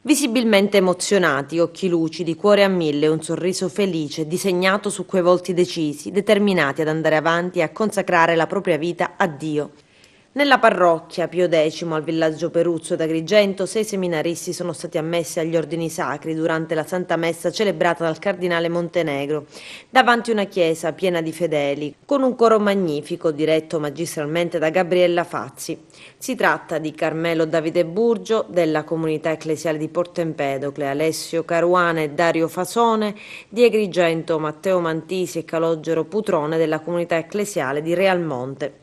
Visibilmente emozionati, occhi lucidi, cuore a mille, un sorriso felice disegnato su quei volti decisi, determinati ad andare avanti e a consacrare la propria vita a Dio. Nella parrocchia Pio X al villaggio Peruzzo d'Agrigento 6 seminaristi sono stati ammessi agli ordini sacri durante la Santa Messa celebrata dal cardinale Montenegro, davanti una chiesa piena di fedeli, con un coro magnifico diretto magistralmente da Gabriella Fazzi. Si tratta di Carmelo Davide Burgio della comunità ecclesiale di Porto Empedocle, Alessio Caruana e Dario Fasone di Agrigento, Matteo Mantisi e Calogero Putrone della comunità ecclesiale di Realmonte.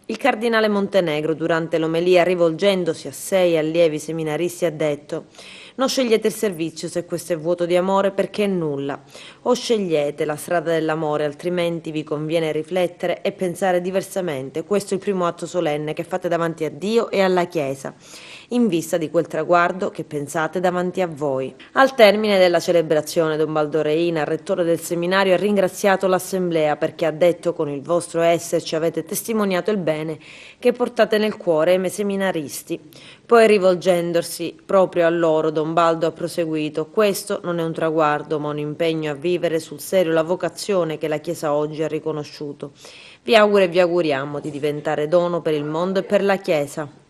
Il cardinale Montenegro, durante l'omelia, rivolgendosi a 6 allievi seminaristi, ha detto: «Non scegliete il servizio se questo è vuoto di amore, perché è nulla. O scegliete la strada dell'amore, altrimenti vi conviene riflettere e pensare diversamente. Questo è il primo atto solenne che fate davanti a Dio e alla Chiesa, in vista di quel traguardo che pensate davanti a voi». Al termine della celebrazione, Don Baldo Reina, rettore del seminario, ha ringraziato l'Assemblea perché ha detto: «Con il vostro esserci avete testimoniato il bene che portate nel cuore ai seminaristi». Poi, rivolgendosi proprio a loro, Don Baldo ha proseguito: «Questo non è un traguardo, ma un impegno a vivere sul serio la vocazione che la Chiesa oggi ha riconosciuto. Vi auguro e vi auguriamo di diventare dono per il mondo e per la Chiesa».